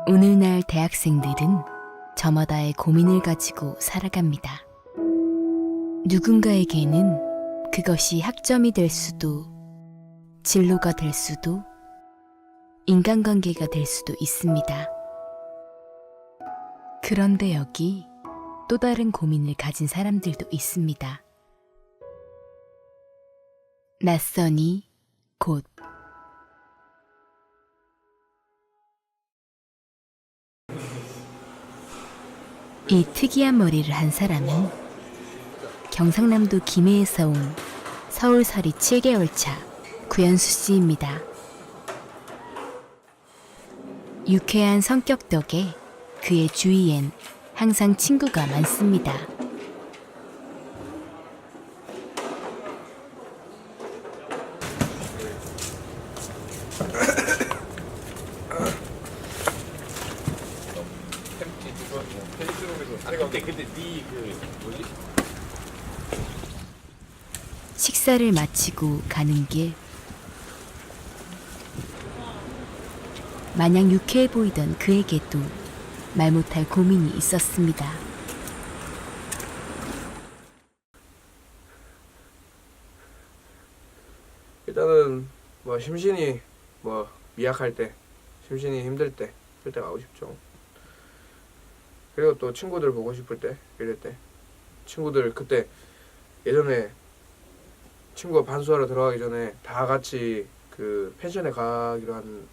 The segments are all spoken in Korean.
오늘날 대학생들은 저마다의 고민을 가지고 살아갑니다. 누군가에게는 그것이 학점이 될 수도, 진로가 될 수도, 인간관계가 될 수도 있습니다. 그런데 여기 또 다른 고민을 가진 사람들도 있습니다. 낯선이 곧 이 특이한 머리를 한 사람은 경상남도 김해에서 온 서울살이 7개월 차 구현수 씨입니다. 유쾌한 성격 덕에 그의 주위엔 항상 친구가 많습니다. 식사를 마치고 가는 길, 마냥 유쾌해 보이던 그에게도 말 못할 고민이 있었습니다. 일단은 뭐 심신이 미약할 때, 심신이 힘들 때, 그럴 때 가고 싶죠. 그리고 또 친구들 보고 싶을 때, 이럴 때 친구들 그때 예전에 친구가 반수하러 들어가기 전에 다 같이 그 펜션에 가기로 한,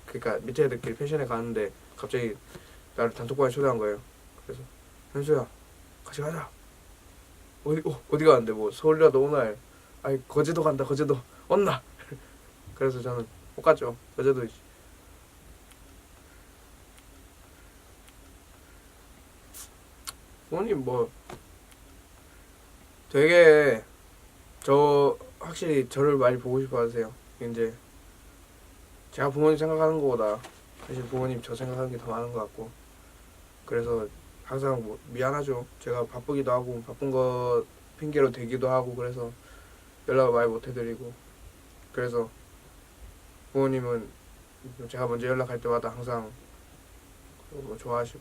그러니까 밑에 애들끼리 펜션에 가는데 갑자기 나를 단톡방에 초대한 거예요. 그래서 현수야 같이 가자. 어디 가는데 뭐 서울이라도 오나. 아니 거제도 간다. 거제도 온나. 그래서 저는 못 갔죠. 거제도 부모님 뭐 되게 확실히 저를 많이 보고 싶어 하세요. 이제 제가 부모님 생각하는 것보다 사실 부모님 저 생각하는 게 더 많은 것 같고, 그래서 항상 뭐 미안하죠. 제가 바쁘기도 하고 바쁜 거 핑계로 대기도 하고 그래서 연락을 많이 못 해드리고, 그래서 부모님은 제가 먼저 연락할 때마다 항상 뭐 좋아하시고,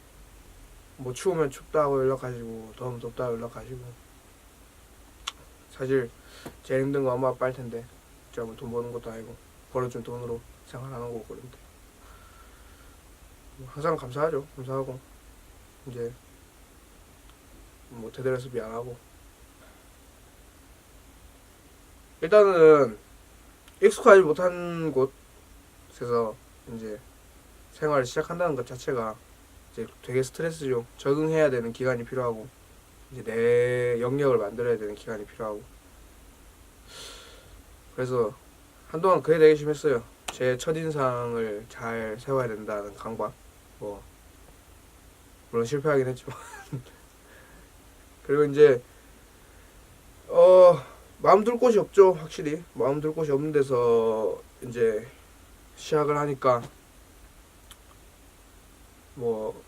뭐 추우면 춥다고 연락하시고 더우면 덥다고 연락하시고. 사실 제일 힘든 건 엄마 아빠일 텐데 제가 뭐 돈 버는 것도 아니고 벌어준 돈으로 생활하는 거고, 그런데 항상 감사하죠. 감사하고 이제 못 해드려서 미안하고. 일단은 익숙하지 못한 곳에서 이제 생활을 시작한다는 것 자체가 이제 되게 스트레스죠. 적응해야 되는 기간이 필요하고 이제 내 영역을 만들어야 되는 기간이 필요하고. 그래서 한동안 그게 되게 심했어요. 제 첫인상을 잘 세워야 된다는 강박. 뭐 물론 실패하긴 했지만 그리고 이제 마음 둘 곳이 없죠. 확실히 마음 둘 곳이 없는 데서 이제 시작을 하니까 뭐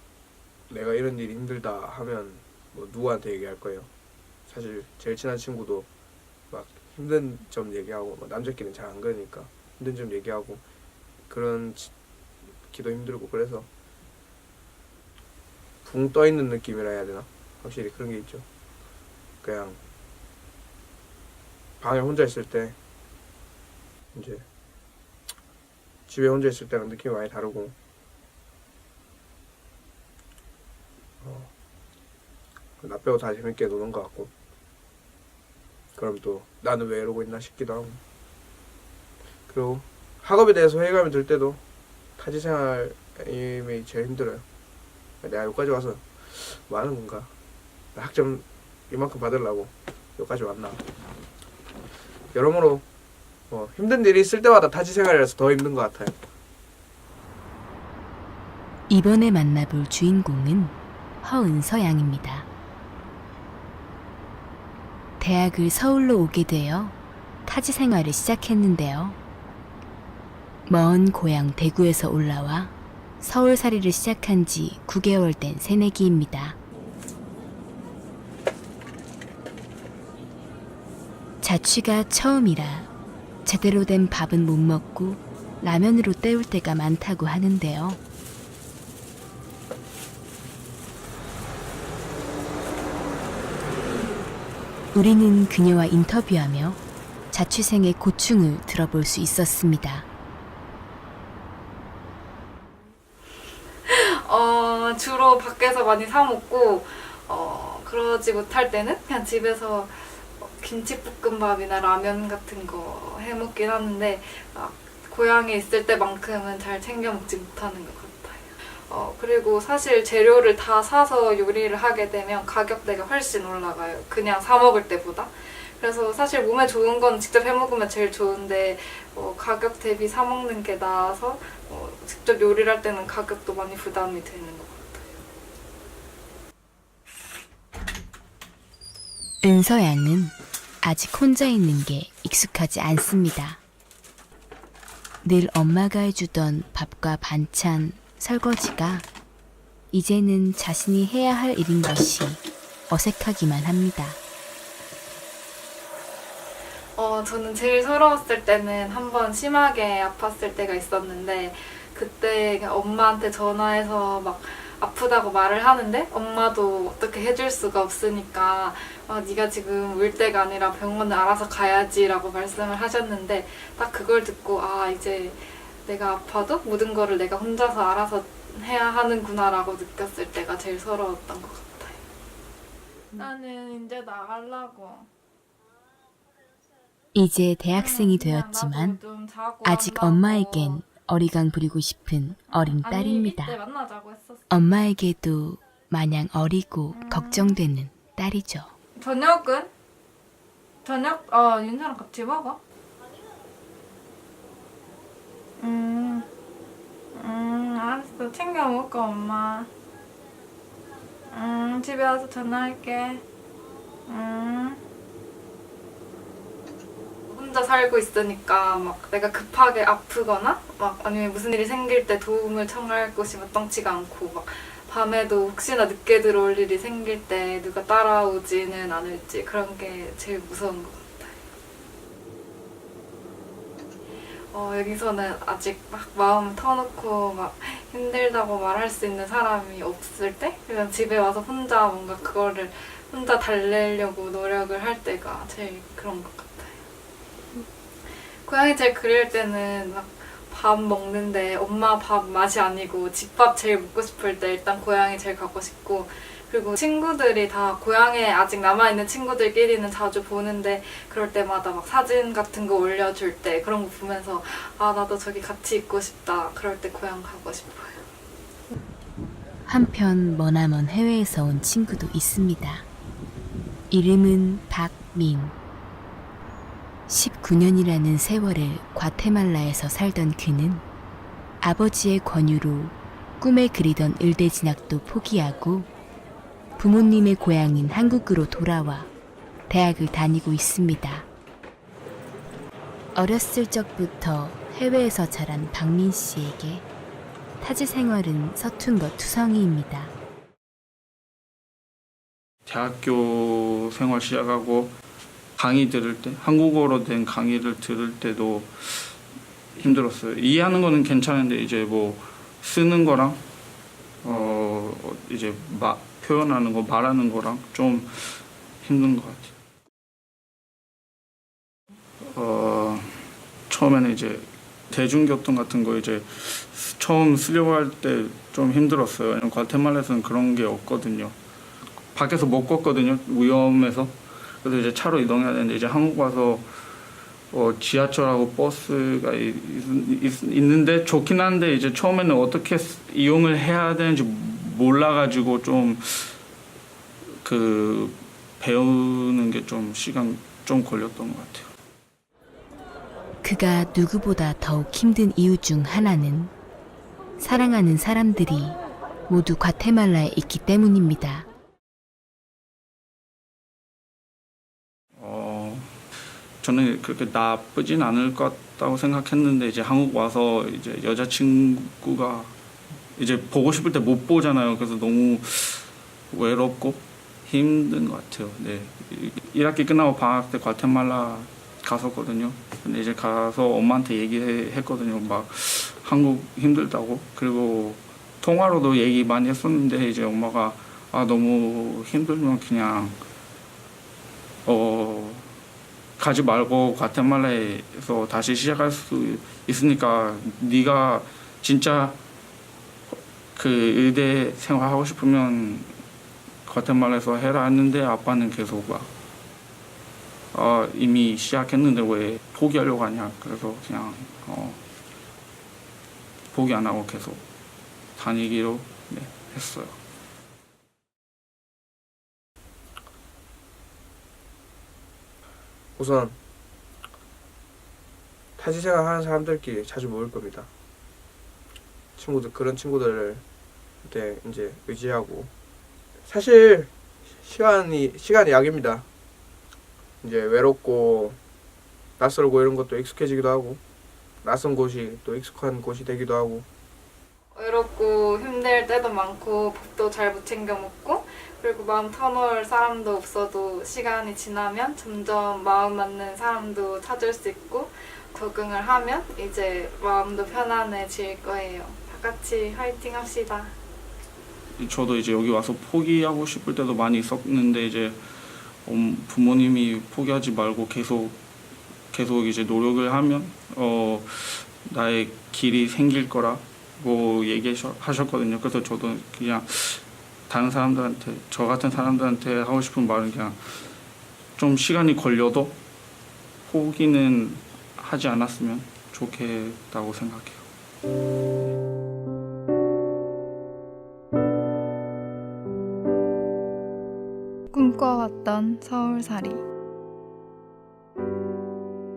내가 이런 일이 힘들다 하면 뭐 누구한테 얘기할 거예요. 사실 제일 친한 친구도 막 힘든 점 얘기하고, 뭐 남자끼리는 잘 안 그러니까 힘든 점 얘기하고 그런 기도 힘들고, 그래서 붕 떠있는 느낌이라 해야 되나? 확실히 그런 게 있죠. 그냥 방에 혼자 있을 때, 이제 집에 혼자 있을 때랑 느낌이 많이 다르고, 나 빼고 다 재밌게 노는 것 같고, 그럼 또 나는 왜 이러고 있나 싶기도 하고. 그리고 학업에 대해서 회의감이 들 때도 타지 생활이 제일 힘들어요. 내가 여기까지 와서 뭐 하는 건가? 나 학점 이만큼 받으려고 여기까지 왔나? 여러모로 힘든 일이 있을 때마다 타지 생활이라서 더 힘든 것 같아요. 이번에 만나볼 주인공은 허은서 양입니다. 대학을 서울로 오게 되어 타지 생활을 시작했는데요. 먼 고향 대구에서 올라와 서울살이를 시작한 지 9개월 된 새내기입니다. 자취가 처음이라 제대로 된 밥은 못 먹고 라면으로 때울 때가 많다고 하는데요. 우리는 그녀와 인터뷰하며 자취생의 고충을 들어볼 수 있었습니다. 주로 밖에서 많이 사 먹고 그러지 못할 때는 그냥 집에서 김치볶음밥이나 라면 같은 거 해 먹긴 하는데 고향에 있을 때만큼은 잘 챙겨 먹지 못하는 것 같아요. 그리고 사실 재료를 다 사서 요리를 하게 되면 가격대가 훨씬 올라가요. 그냥 사 먹을 때보다. 그래서 사실 몸에 좋은 건 직접 해 먹으면 제일 좋은데 가격 대비 사 먹는 게 나아서 직접 요리를 할 때는 가격도 많이 부담이 되는 것 같아요. 은서 양은 아직 혼자 있는 게 익숙하지 않습니다. 늘 엄마가 해주던 밥과 반찬, 설거지가 이제는 자신이 해야 할 일인 것이 어색하기만 합니다. 저는 제일 서러웠을 때는 한번 심하게 아팠을 때가 있었는데 그때 그냥 엄마한테 전화해서 막 아프다고 말을 하는데 엄마도 어떻게 해줄 수가 없으니까 네가 지금 울 때가 아니라 병원을 알아서 가야지라고 말씀을 하셨는데 딱 그걸 듣고 이제 내가 아파도 모든 거를 내가 혼자서 알아서 해야 하는구나라고 느꼈을 때가 제일 서러웠던 것 같아요. 나는 이제 나가려고. 이제 대학생이 되었지만 아직 엄마에겐 어리광 부리고 싶은 어린 딸입니다. 엄마에게도 마냥 어리고 걱정되는 딸이죠. 저녁은? 저녁? 윤서랑 같이 먹어? 알았어. 챙겨 먹을까, 엄마. 집에 와서 전화할게. 혼자 살고 있으니까 막 내가 급하게 아프거나 막 아니면 무슨 일이 생길 때 도움을 청할 곳이 마땅치가 않고 막 밤에도 혹시나 늦게 들어올 일이 생길 때 누가 따라오지는 않을지 그런 게 제일 무서운 것 같아요. 여기서는 아직 막 마음 터놓고 막 힘들다고 말할 수 있는 사람이 없을 때 그냥 집에 와서 혼자 뭔가 그거를 혼자 달래려고 노력을 할 때가 제일 그런 것 같아요. 고양이 제일 그리울 때는 막 밥 먹는데 엄마 밥 맛이 아니고 집밥 제일 먹고 싶을 때 일단 고향에 제일 가고 싶고 그리고 친구들이 다 고향에 아직 남아있는 친구들끼리는 자주 보는데 그럴 때마다 막 사진 같은 거 올려줄 때 그런 거 보면서 나도 저기 같이 있고 싶다 그럴 때 고향 가고 싶어요. 한편 머나먼 해외에서 온 친구도 있습니다. 이름은 박민. 19년이라는 세월을 과테말라에서 살던 그는 아버지의 권유로 꿈에 그리던 의대 진학도 포기하고 부모님의 고향인 한국으로 돌아와 대학을 다니고 있습니다. 어렸을 적부터 해외에서 자란 박민 씨에게 타지 생활은 서툰 것 투성이입니다. 대학교 생활 시작하고 강의 들을 때 한국어로 된 강의를 들을 때도 힘들었어요. 이해하는 거는 괜찮은데 이제 뭐 쓰는 거랑 이제 표현하는 거 말하는 거랑 좀 힘든 것 같아요. 처음에는 이제 대중교통 같은 거 이제 처음 쓰려고 할 때 좀 힘들었어요. 왜냐면 과테말라에서는 그런 게 없거든요. 밖에서 못 걷거든요. 위험해서. 그래서 이제 차로 이동해야 되는데 이제 한국 와서 지하철하고 버스가 있는데 좋긴 한데 이제 처음에는 어떻게 이용을 해야 되는지 몰라가지고 좀 그 배우는 게 좀 시간 좀 걸렸던 것 같아요. 그가 누구보다 더욱 힘든 이유 중 하나는 사랑하는 사람들이 모두 과테말라에 있기 때문입니다. 저는 그렇게 나쁘진 않을 것 같다고 생각했는데 이제 한국 와서 이제 여자친구가 이제 보고 싶을 때 못 보잖아요. 그래서 너무 외롭고 힘든 것 같아요. 네. 1학기 끝나고 방학 때 과테말라 갔었거든요. 근데 이제 가서 엄마한테 얘기했거든요. 막 한국 힘들다고. 그리고 통화로도 얘기 많이 했었는데 이제 엄마가 너무 힘들면 그냥 가지 말고 과테말라에서 다시 시작할 수 있으니까 네가 진짜 그 의대 생활하고 싶으면 과테말라에서 해라 했는데 아빠는 계속 막 이미 시작했는데 왜 포기하려고 하냐. 그래서 그냥 포기 안 하고 계속 다니기로 했어요. 우선 타지 생활하는 사람들끼리 자주 모일 겁니다. 그런 친구들을 이제 의지하고, 사실 시간이 약입니다. 이제 외롭고 낯설고 이런 것도 익숙해지기도 하고, 낯선 곳이 또 익숙한 곳이 되기도 하고. 외롭고 힘들 때도 많고 밥도 잘 못 챙겨 먹고, 그리고 마음 터놓을 사람도 없어도 시간이 지나면 점점 마음 맞는 사람도 찾을 수 있고, 적응을 하면 이제 마음도 편안해질 거예요. 다 같이 화이팅 합시다. 저도 이제 여기 와서 포기하고 싶을 때도 많이 있었는데 이제 부모님이 포기하지 말고 계속 이제 노력을 하면 나의 길이 생길 거라고 얘기하셨거든요. 그래서 저도 그냥 다른 사람들한테, 저 같은 사람들한테 하고 싶은 말은 그냥 좀 시간이 걸려도 포기는 하지 않았으면 좋겠다고 생각해요. 꿈꿔왔던 서울살이.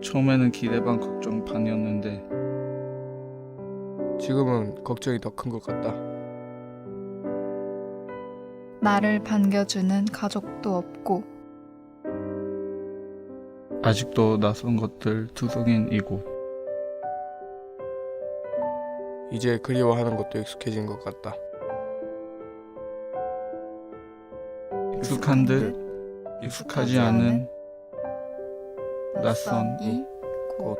처음에는 기대 반 걱정 반이었는데 지금은 걱정이 더 큰 것 같다. 나를 반겨주는 가족도 없고, 아직도 낯선 것들 투성인 이곳. 이제 그리워하는 것도 익숙해진 것 같다. 익숙한 듯 익숙하지 않은 낯선 이 곳.